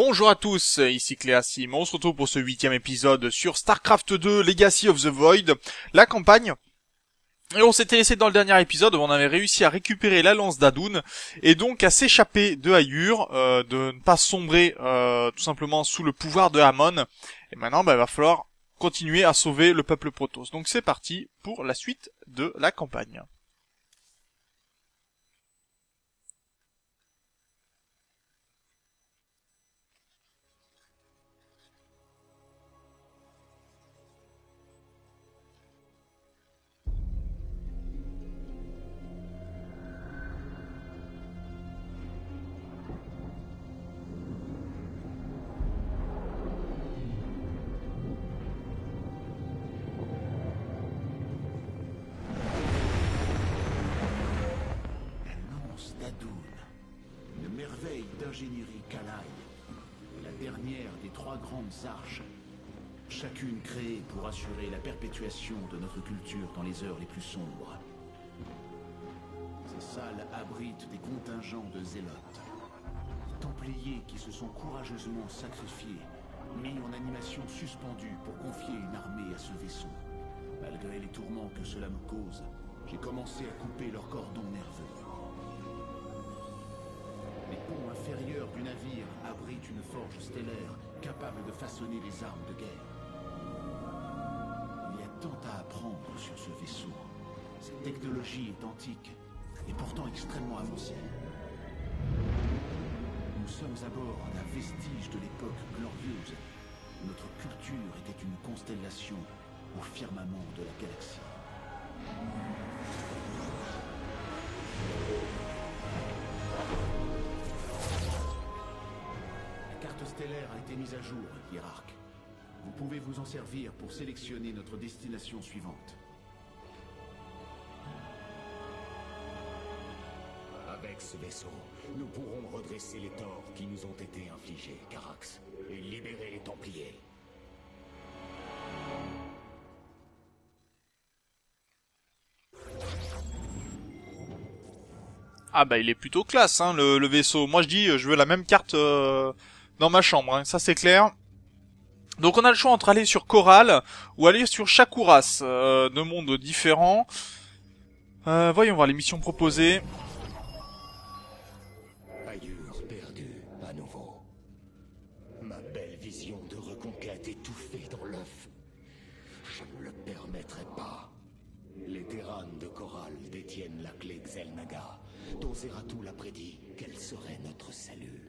Bonjour à tous, ici Cléasim, on se retrouve pour ce 8e épisode sur StarCraft 2 Legacy of the Void, la campagne. Et on s'était laissé dans le dernier épisode où on avait réussi à récupérer la lance d'Adun et donc à s'échapper de Ayur, de ne pas sombrer tout simplement sous le pouvoir de Amon. Et maintenant il va falloir continuer à sauver le peuple Protoss. Donc c'est parti pour la suite de la campagne. Une merveille d'ingénierie Kalaï, la dernière des trois grandes arches, chacune créée pour assurer la perpétuation de notre culture dans les heures les plus sombres. Ces salles abritent des contingents de zélotes, des templiers qui se sont courageusement sacrifiés, mis en animation suspendue pour confier une armée à ce vaisseau. Malgré les tourments que cela me cause, j'ai commencé à couper leurs cordons nerveux. Les ponts inférieurs du navire abritent une forge stellaire capable de façonner des armes de guerre. Il y a tant à apprendre sur ce vaisseau. Cette technologie est antique et pourtant extrêmement avancée. Nous sommes à bord d'un vestige de l'époque glorieuse. Notre culture était une constellation au firmament de la galaxie. La carte stellaire a été mise à jour, hiérarque. Vous pouvez vous en servir pour sélectionner notre destination suivante. Avec ce vaisseau, nous pourrons redresser les torts qui nous ont été infligés, Carax, et libérer les Templiers. Ah bah il est plutôt classe hein, le vaisseau. Moi je dis je veux la même carte dans ma chambre, hein. Ça c'est clair. Donc on a le choix entre aller sur Coral ou aller sur Shakuras, deux mondes différents. Voyons voir les missions proposées. Ayur perdu à nouveau. Ma belle vision de reconquête étouffée dans l'œuf. Je ne le permettrai pas. Les Terrans de Coral détiennent la clé Xel'Naga, dont Zeratul a prédit qu'elle serait notre salut.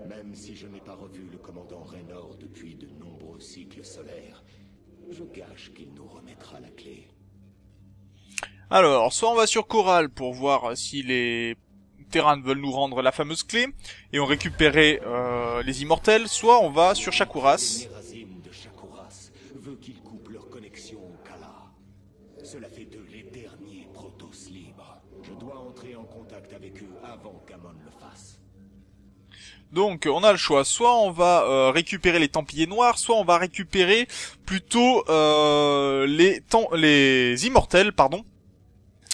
Même si je n'ai pas revu le commandant Raynor depuis de nombreux cycles solaires, je gage qu'il nous remettra la clé. Alors, soit on va sur Coral pour voir si les Terrans veulent nous rendre la fameuse clé et on récupérer les immortels, soit on va sur Shakuras. Nerazim de Shakuras veut qu'ils coupent leur connexion au Kala. Cela fait d'eux les derniers Protoss libres. Je dois entrer en contact avec eux avant qu'Amon le fasse. Donc on a le choix, soit on va récupérer les Templiers noirs, soit on va récupérer plutôt les immortels, pardon.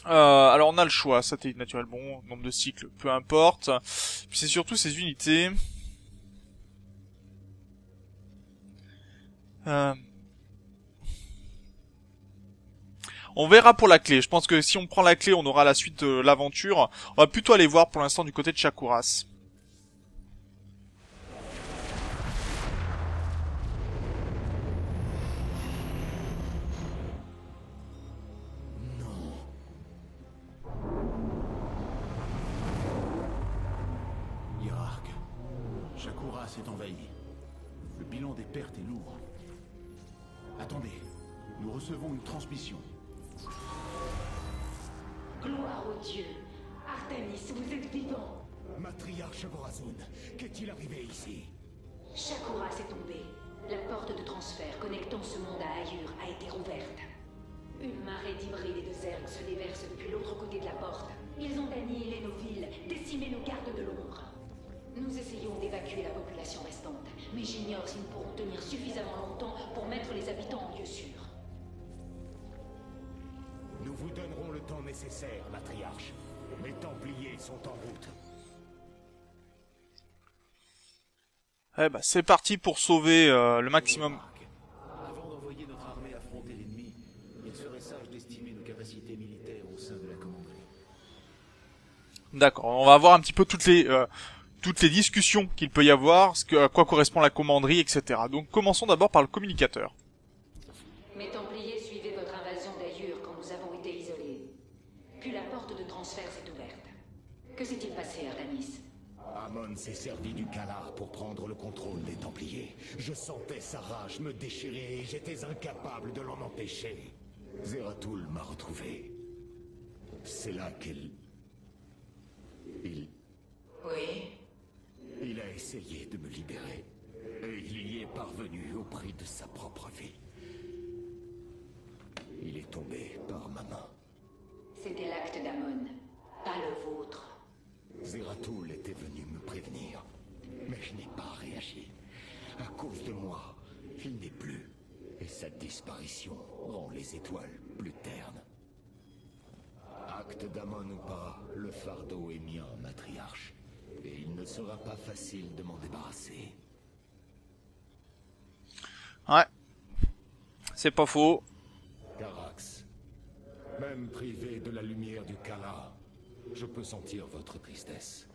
Alors on a le choix, satellite naturel bon, nombre de cycles, peu importe. Puis c'est surtout ces unités. On verra pour la clé. Je pense que si on prend la clé, on aura la suite de l'aventure. On va plutôt aller voir pour l'instant du côté de Shakuras. Hiérarque, Shakuras est envahi. Le bilan des pertes est lourd. Attendez, nous recevons une transmission. Gloire aux dieux. Artemis, vous êtes vivant. Matriarche Vorazun, qu'est-il arrivé ici? Shakuras est tombé. La porte de transfert connectant ce monde à Ayur a été rouverte. Une marée d'hybrides et de zergs se déverse depuis l'autre côté de la porte. Ils ont annihilé nos villes, décimé nos gardes de l'ombre. Nous essayons d'évacuer la population restante, mais j'ignore si nous pourrons tenir suffisamment longtemps pour mettre les habitants en lieu sûr. Nous vous donnerons le temps nécessaire, matriarche. Les Templiers sont en route. Eh bah, c'est parti pour sauver le maximum. Avant d'envoyer notre armée affronter l'ennemi, il serait sage d'estimer nos capacités militaires au sein de la commanderie. D'accord, on va voir un petit peu toutes les discussions qu'il peut y avoir, à quoi correspond la commanderie, etc. Donc commençons d'abord par le communicateur. Mes Templiers suivaient votre invasion d'Ayur quand nous avons été isolés. Puis la porte de transfert s'est ouverte. Que s'est-il passé, Artanis? Amon s'est servi du Kala pour prendre le contrôle des Templiers. Je sentais sa rage me déchirer et j'étais incapable de l'en empêcher. Zeratul m'a retrouvé. C'est là qu'il... Oui. Il a essayé de me libérer. Et il y est parvenu au prix de sa propre vie. Il est tombé par ma main. C'était l'acte d'Amon, pas le vôtre. Zeratul était venu me prévenir. Mais je n'ai pas réagi. À cause de moi, il n'est plus. Et sa disparition rend les étoiles plus ternes. Acte d'Amon ou pas, le fardeau est mien, matriarche. Et il ne sera pas facile de m'en débarrasser. Ouais, c'est pas faux. Carax, même privé de la lumière du Kala, je peux sentir votre tristesse,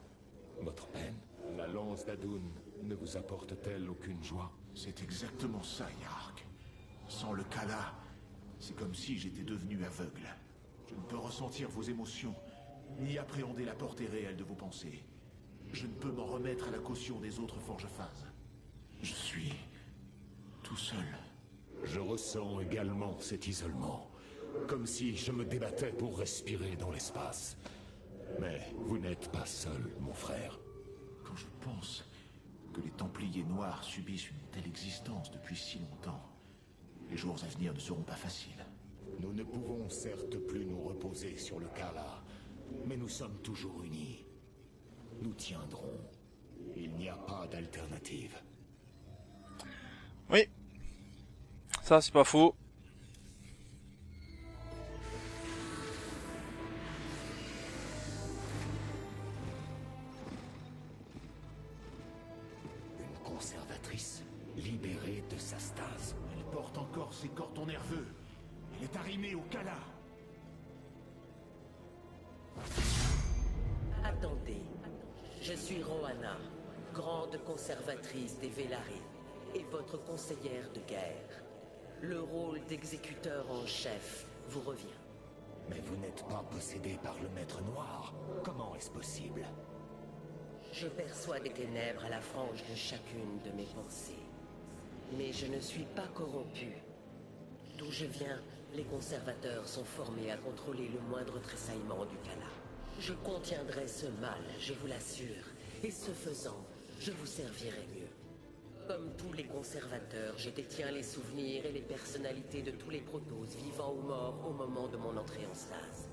votre peine. La lance d'Adun ne vous apporte-t-elle aucune joie? C'est exactement ça, Yark. Sans le Kala, c'est comme si j'étais devenu aveugle. Je ne peux ressentir vos émotions, ni appréhender la portée réelle de vos pensées. Je ne peux m'en remettre à la caution des autres forges-phases. Je suis... tout seul. Je ressens également cet isolement, comme si je me débattais pour respirer dans l'espace. Mais vous n'êtes pas seul, mon frère. Quand je pense que les Templiers Noirs subissent une telle existence depuis si longtemps, les jours à venir ne seront pas faciles. Nous ne pouvons certes plus nous reposer sur le Kala, mais nous sommes toujours unis. Nous tiendrons. Il n'y a pas d'alternative. Oui, ça c'est pas faux. Une conservatrice libérée de sa stase. Elle porte encore ses cordons nerveux. Elle est arrimée au Kala. Attendez, je suis Rohanna, grande conservatrice des Velaris et votre conseillère de guerre. Le rôle d'exécuteur en chef vous revient. Mais vous n'êtes pas possédé par le Maître Noir. Comment est-ce possible? Je perçois des ténèbres à la frange de chacune de mes pensées. Mais je ne suis pas corrompu. D'où je viens, les conservateurs sont formés à contrôler le moindre tressaillement du Kala. Je contiendrai ce mal, je vous l'assure, et ce faisant, je vous servirai mieux. Comme tous les conservateurs, je détiens les souvenirs et les personnalités de tous les protos vivants ou morts au moment de mon entrée en stase.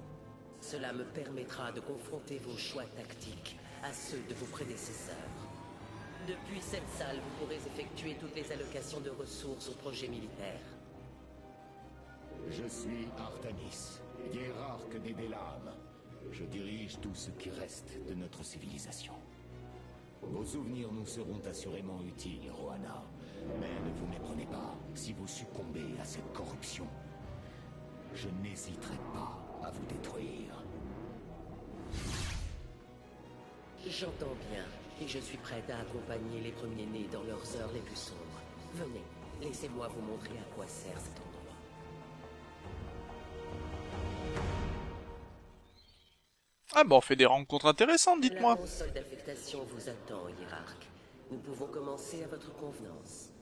Cela me permettra de confronter vos choix tactiques à ceux de vos prédécesseurs. Depuis cette salle, vous pourrez effectuer toutes les allocations de ressources au projet militaire. Je suis Artanis, hiérarque des Délames. Je dirige tout ce qui reste de notre civilisation. Vos souvenirs nous seront assurément utiles, Rohanna. Mais ne vous méprenez pas, si vous succombez à cette corruption, je n'hésiterai pas à vous détruire. J'entends bien, et je suis prête à accompagner les premiers-nés dans leurs heures les plus sombres. Venez, laissez-moi vous montrer à quoi sert cet endroit. Ah bah on fait des rencontres intéressantes, La dites-moi. console d'affectation vous attend, hiérarque. Nous pouvons commencer à votre convenance.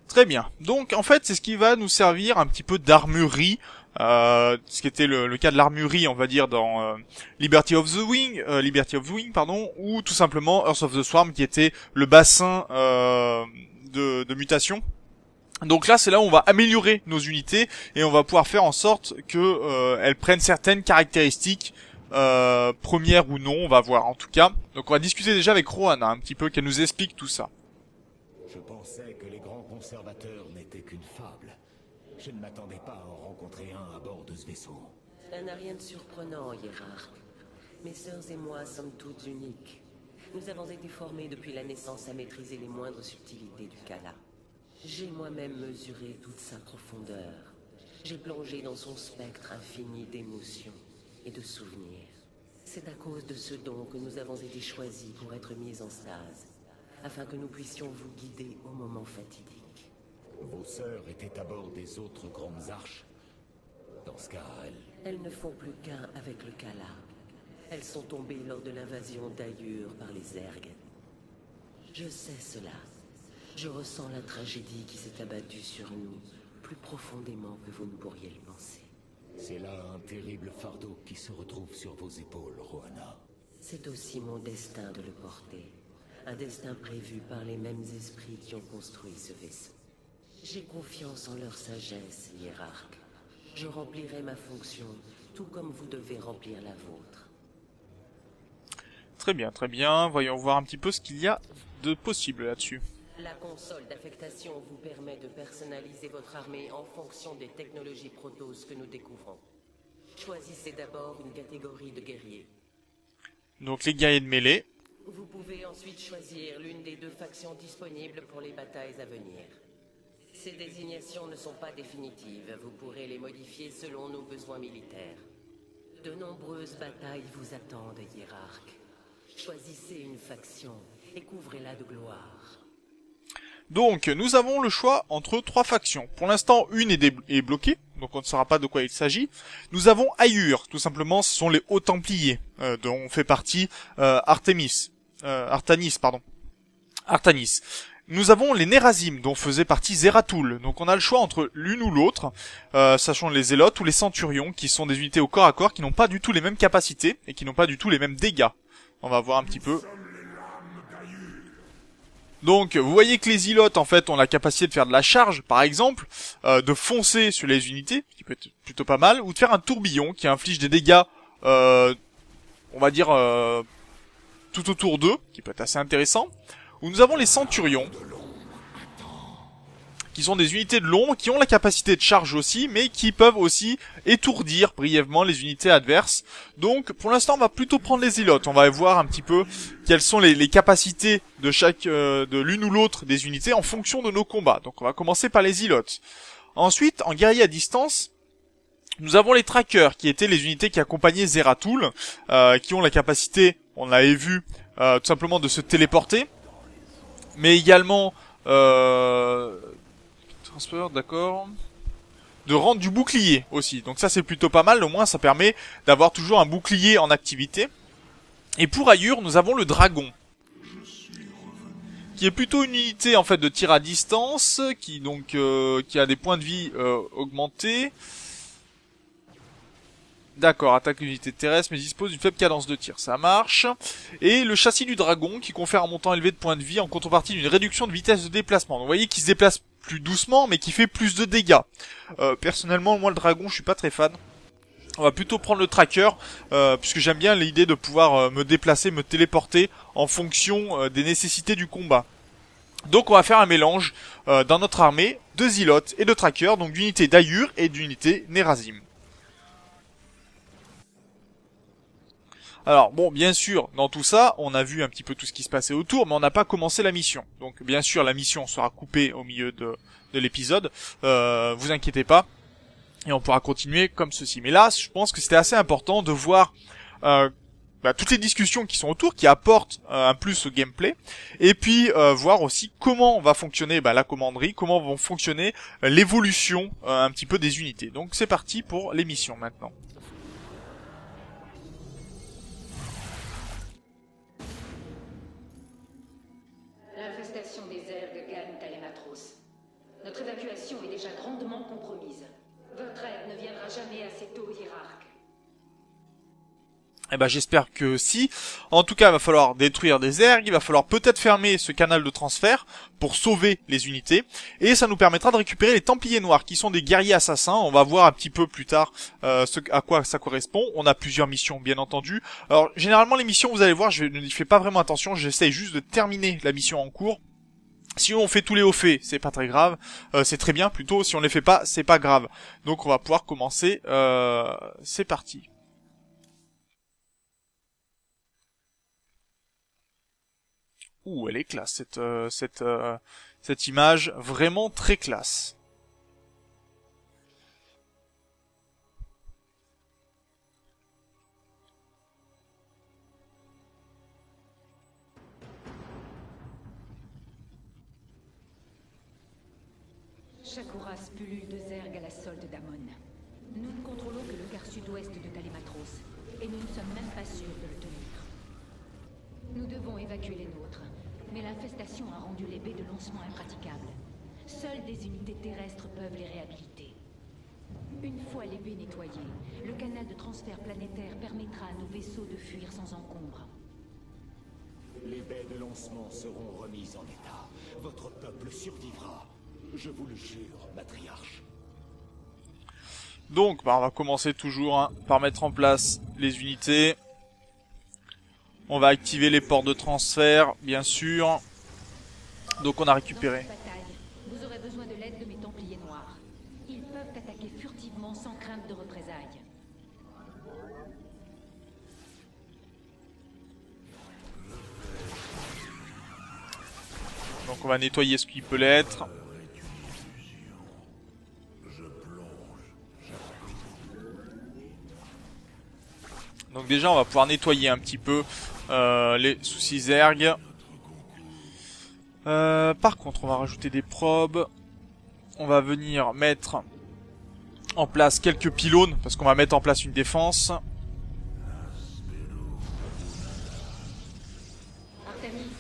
Très bien. Donc en fait c'est ce qui va nous servir un petit peu d'armurerie, ce qui était le cas de l'armurerie on va dire dans Liberty of the Wing pardon, ou tout simplement Earth of the Swarm qui était le bassin de mutation. Donc là c'est là où on va améliorer nos unités et on va pouvoir faire en sorte que elles prennent certaines caractéristiques premières ou non, on va voir en tout cas. Donc on va discuter déjà avec Rohanna un petit peu qu'elle nous explique tout ça. Je pensais que les grands conservateurs n'étaient qu'une fable. Je ne m'attendais pas à en rencontrer un à bord de ce vaisseau. Cela n'a rien de surprenant, hiérarque. Mes sœurs et moi sommes toutes uniques. Nous avons été formés depuis la naissance à maîtriser les moindres subtilités du Khala. J'ai moi-même mesuré toute sa profondeur. J'ai plongé dans son spectre infini d'émotions et de souvenirs. C'est à cause de ce don que nous avons été choisis pour être mis en stase, afin que nous puissions vous guider au moment fatidique. Vos sœurs étaient à bord des autres grandes arches. Dans ce cas, Elles ne font plus qu'un avec le Khala. Elles sont tombées lors de l'invasion d'Ayur par les Zergs. Je sais cela. Je ressens la tragédie qui s'est abattue sur nous, plus profondément que vous ne pourriez le penser. c'est là un terrible fardeau qui se retrouve sur vos épaules, Rohanna. C'est aussi mon destin de le porter. Un destin prévu par les mêmes esprits qui ont construit ce vaisseau. J'ai confiance en leur sagesse, hiérarque. Je remplirai ma fonction, tout comme vous devez remplir la vôtre. Très bien, très bien. Voyons voir un petit peu ce qu'il y a de possible là-dessus. La console d'affectation vous permet de personnaliser votre armée en fonction des technologies Protoss que nous découvrons. Choisissez d'abord une catégorie de guerriers. Donc les guerriers de mêlée. Vous pouvez ensuite choisir l'une des deux factions disponibles pour les batailles à venir. Ces désignations ne sont pas définitives, vous pourrez les modifier selon nos besoins militaires. De nombreuses batailles vous attendent, hiérarque. Choisissez une faction et couvrez-la de gloire. Donc nous avons le choix entre trois factions. Pour l'instant, une est bloquée, donc on ne saura pas de quoi il s'agit. Nous avons Ayur, tout simplement, ce sont les hauts templiers, dont fait partie Artanis. Nous avons les Nerazim, dont faisait partie Zeratul. Donc on a le choix entre l'une ou l'autre, sachant les Zélotes ou les Centurions, qui sont des unités au corps à corps, qui n'ont pas du tout les mêmes capacités, et qui n'ont pas du tout les mêmes dégâts. On va voir un petit peu. Donc, vous voyez que les Zealotes, en fait, ont la capacité de faire de la charge, par exemple, de foncer sur les unités, qui peut être plutôt pas mal, ou de faire un tourbillon, qui inflige des dégâts, on va dire, tout autour d'eux, qui peut être assez intéressant. Où nous avons les Centurions, qui sont des unités de l'ombre, qui ont la capacité de charge aussi, mais qui peuvent aussi étourdir brièvement les unités adverses. Donc, pour l'instant, on va plutôt prendre les Zealotes. On va voir un petit peu quelles sont les capacités de chaque, de l'une ou l'autre des unités en fonction de nos combats. Donc, on va commencer par les Zealotes. Ensuite, en guerrier à distance, nous avons les Trackers, qui étaient les unités qui accompagnaient Zeratul, qui ont la capacité, on l'avait vu, tout simplement de se téléporter, mais également transfert, d'accord, de rendre du bouclier aussi. Donc ça c'est plutôt pas mal, au moins ça permet d'avoir toujours un bouclier en activité. Et pour Ayur, nous avons le Dragon, qui est plutôt une unité en fait de tir à distance, qui donc qui a des points de vie augmentés. D'accord, attaque l'unité terrestre, mais dispose d'une faible cadence de tir, ça marche. Et le châssis du dragon, qui confère un montant élevé de points de vie en contrepartie d'une réduction de vitesse de déplacement. Donc vous voyez qu'il se déplace plus doucement, mais qui fait plus de dégâts. Personnellement, moi le dragon, je suis pas très fan. On va plutôt prendre le tracker, puisque j'aime bien l'idée de pouvoir me déplacer, me téléporter en fonction des nécessités du combat. Donc on va faire un mélange dans notre armée de Zealotes et de trackers, donc d'unités d'Ayur et d'unités Nerazim. Alors bon, bien sûr, dans tout ça, on a vu un petit peu tout ce qui se passait autour, mais on n'a pas commencé la mission. Donc bien sûr, la mission sera coupée au milieu de l'épisode, vous inquiétez pas, et on pourra continuer comme ceci. Mais là, je pense que c'était assez important de voir toutes les discussions qui sont autour, qui apportent un plus au gameplay, et puis voir aussi comment va fonctionner la commanderie, comment vont fonctionner l'évolution un petit peu des unités. Donc c'est parti pour l'émission maintenant. L'infestation des Zergs gagne Telematros. Notre évacuation est déjà grandement compromise. Votre aide ne viendra jamais assez tôt, hiérarque. Eh ben j'espère que si. En tout cas, il va falloir détruire des Zergs, il va falloir peut-être fermer ce canal de transfert pour sauver les unités, et ça nous permettra de récupérer les Templiers Noirs, qui sont des guerriers assassins. On va voir un petit peu plus tard à quoi ça correspond. On a plusieurs missions, bien entendu. Alors, généralement, les missions, vous allez voir, je n'y fais pas vraiment attention, j'essaye juste de terminer la mission en cours. Si on fait tous les hauts faits, c'est pas très grave, c'est très bien plutôt. Si on les fait pas, c'est pas grave. Donc on va pouvoir commencer, c'est parti. Ouh, elle est classe, cette image, vraiment très classe. Chaque race pullule de Zerg à la solde d'Amon. Nous ne contrôlons que le quart sud-ouest de Kalimatros, et nous ne sommes même pas sûrs de le tenir. Nous devons évacuer les nôtres, mais l'infestation a rendu les baies de lancement impraticables. Seules des unités terrestres peuvent les réhabiliter. Une fois les baies nettoyées, le canal de transfert planétaire permettra à nos vaisseaux de fuir sans encombre. Les baies de lancement seront remises en état. Votre peuple survivra. Je vous le jure, matriarche. Donc, on va commencer toujours par mettre en place les unités. On va activer les ports de transfert, bien sûr. Donc on a récupéré. Dans cette bataille, vous aurez besoin de l'aide de mes Templiers noirs. Ils peuvent attaquer furtivement sans crainte de représailles. Donc on va nettoyer ce qui peut l'être. Donc déjà on va pouvoir nettoyer un petit peu les soucis Zerg. Par contre on va rajouter des probes. On va venir mettre en place quelques pylônes parce qu'on va mettre en place une défense. Artemis,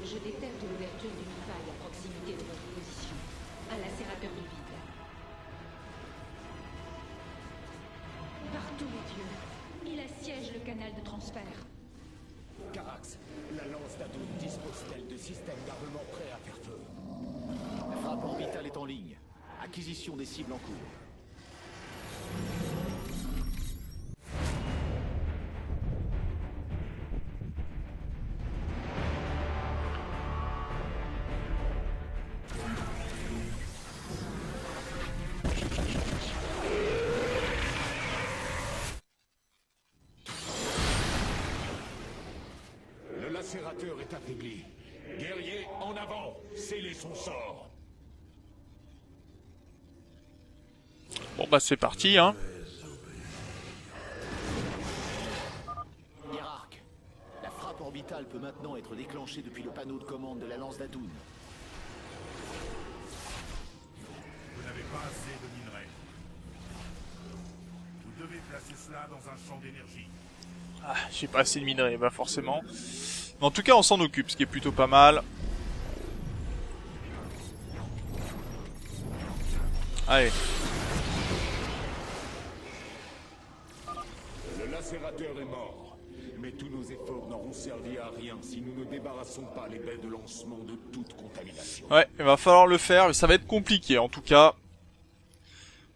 je détecte l'ouverture d'une faille à proximité de votre position. Un lacérateur de vide. Par tous les dieux, il assiège le canal de transfert. Carax, la lance d'Adoum dispose-t-elle de systèmes d'armement prêts à faire feu? La frappe orbitale est en ligne. Acquisition des cibles en cours. Le lacérateur est affaibli. Guerrier, en avant! Scellez son sort! Bon bah c'est parti hein. Hiérarque, la frappe orbitale peut maintenant être déclenchée depuis le panneau de commande de la lance d'Adoun. Vous n'avez pas assez de minerais. Vous devez placer cela dans un champ d'énergie. Ah, j'ai pas assez de minerais, bah forcément. Mais en tout cas on s'en occupe, ce qui est plutôt pas mal. Allez. Le lacérateur est mort. Mais tous nos efforts n'auront servi à rien si nous ne débarrassons pas les baies de lancement de toute contamination. Ouais, il va falloir le faire, mais ça va être compliqué en tout cas.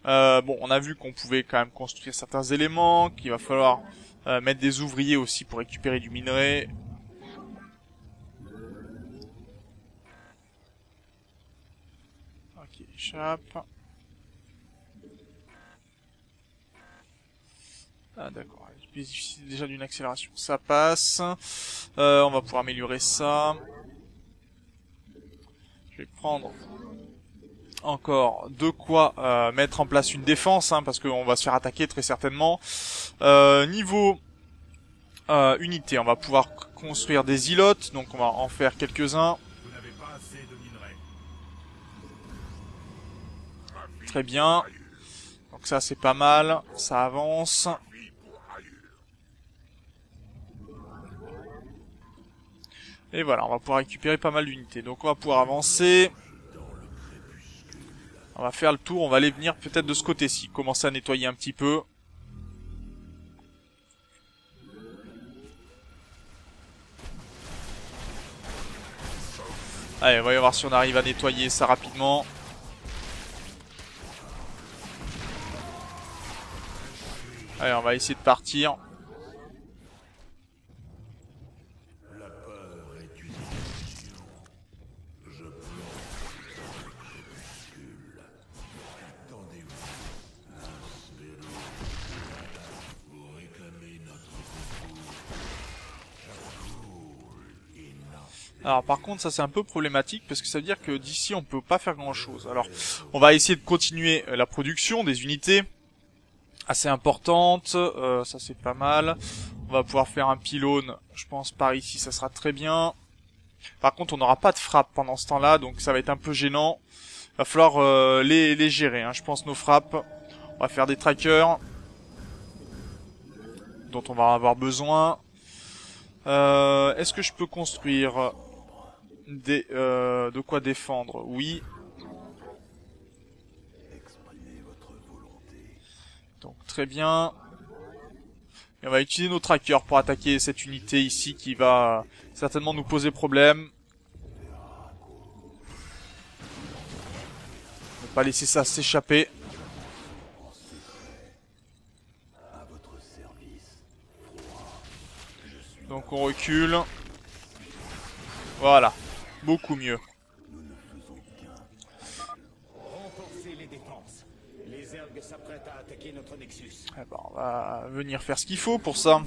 Bon, on a vu qu'on pouvait quand même construire certains éléments, qu'il va falloir mettre des ouvriers aussi pour récupérer du minerai. Ok, échappe. Ah d'accord, il bénéficie déjà d'une accélération, ça passe. On va pouvoir améliorer ça. Je vais prendre encore de quoi mettre en place une défense, hein, parce qu'on va se faire attaquer très certainement. Niveau unité, on va pouvoir construire des îlots, donc on va en faire quelques-uns. Vous n'avez pas assez de minerais. Très bien. Donc ça c'est pas mal, ça avance. Et voilà, on va pouvoir récupérer pas mal d'unités. Donc on va pouvoir avancer. On va faire le tour, on va aller venir peut-être de ce côté-ci. Commencer à nettoyer un petit peu. Allez, on va y voir si on arrive à nettoyer ça rapidement. Allez, on va essayer de partir. La peur est une illusion. Je plonge dans le crépuscule. Attendez-vous. Aspero. Vous réclamez notre concours. J'avoue. Alors par contre ça c'est un peu problématique parce que ça veut dire que d'ici on peut pas faire grand chose. Alors on va essayer de continuer la production des unités assez importantes, ça c'est pas mal. On va pouvoir faire un pylône, je pense par ici ça sera très bien. Par contre on n'aura pas de frappe pendant ce temps là donc ça va être un peu gênant. Va falloir les gérer, hein. Je pense nos frappes. On va faire des trackers dont on va avoir besoin. Est-ce que je peux construire de quoi défendre? Oui. Donc très bien. Et on va utiliser nos trackers pour attaquer cette unité ici qui va certainement nous poser problème. Ne pas laisser ça s'échapper. Donc on recule. Voilà. Beaucoup mieux. Renforcez les défenses. Les Zerg s'apprêtent à attaquer notre Nexus. Eh ben, on va venir faire ce qu'il faut pour ça.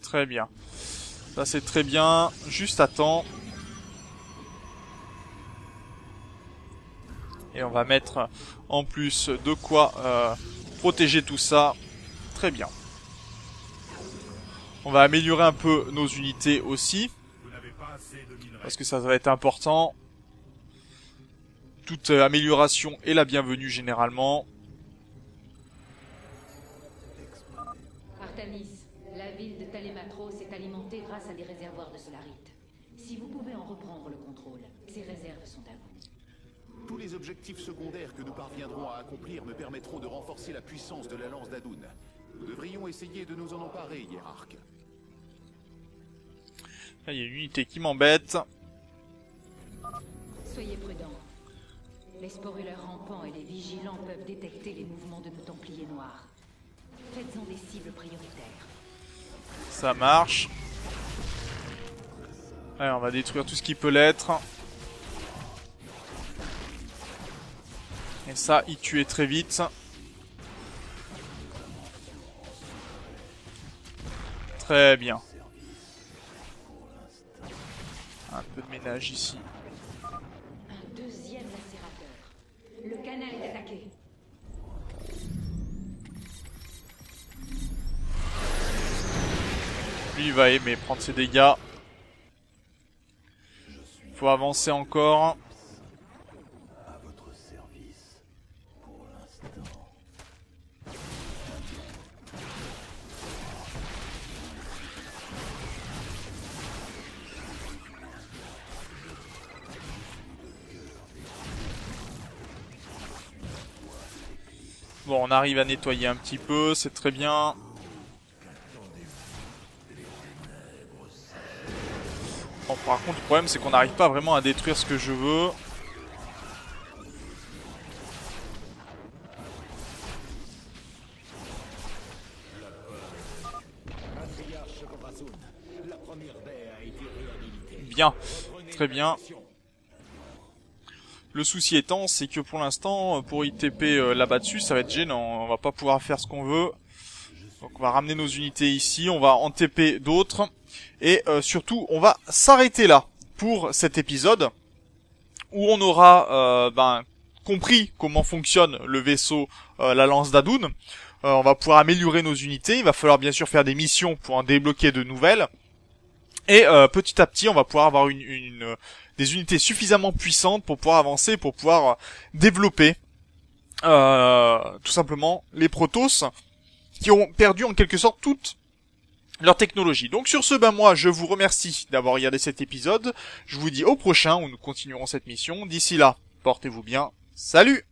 Très bien. Ça c'est très bien. Juste à temps. Et on va mettre en plus de quoi protéger tout ça. Très bien. On va améliorer un peu nos unités aussi. Parce que ça va être important. Toute amélioration est la bienvenue généralement. Artamis, la ville de Talématros est alimentée grâce à des réservoirs de solarite. Si vous pouvez en reprendre le contrôle, ces réserves sont à vous. Tous les objectifs secondaires que nous parviendrons à accomplir me permettront de renforcer la puissance de la lance d'Adun. Nous devrions essayer de nous en emparer, hiérarque. Là, il y a une unité qui m'embête. Soyez prudents. Les sporuleurs rampants et les vigilants peuvent détecter les mouvements de nos Templiers noirs. Faites-en des cibles prioritaires. Ça marche. Allez, on va détruire tout ce qui peut l'être. Et ça, il tuait très vite. Très bien. Un peu de ménage ici. Un deuxième lacérateur. Le canal est attaqué. Lui, il va aimer prendre ses dégâts. Faut avancer encore. Bon, on arrive à nettoyer un petit peu, c'est très bien. Bon, par contre, le problème, c'est qu'on n'arrive pas vraiment à détruire ce que je veux. Bien, très bien. Le souci étant, c'est que pour l'instant, pour ITP là-bas dessus, ça va être gênant. On va pas pouvoir faire ce qu'on veut. Donc on va ramener nos unités ici, on va en TP d'autres. Et surtout, on va s'arrêter là pour cet épisode. Où on aura compris comment fonctionne le vaisseau, la lance d'Adun. On va pouvoir améliorer nos unités. Il va falloir bien sûr faire des missions pour en débloquer de nouvelles. Et petit à petit, on va pouvoir avoir des unités suffisamment puissantes pour pouvoir avancer, pour pouvoir développer tout simplement les Protoss qui ont perdu en quelque sorte toute leur technologie. Donc sur ce, moi je vous remercie d'avoir regardé cet épisode. Je vous dis au prochain où nous continuerons cette mission. D'ici là, portez-vous bien. Salut!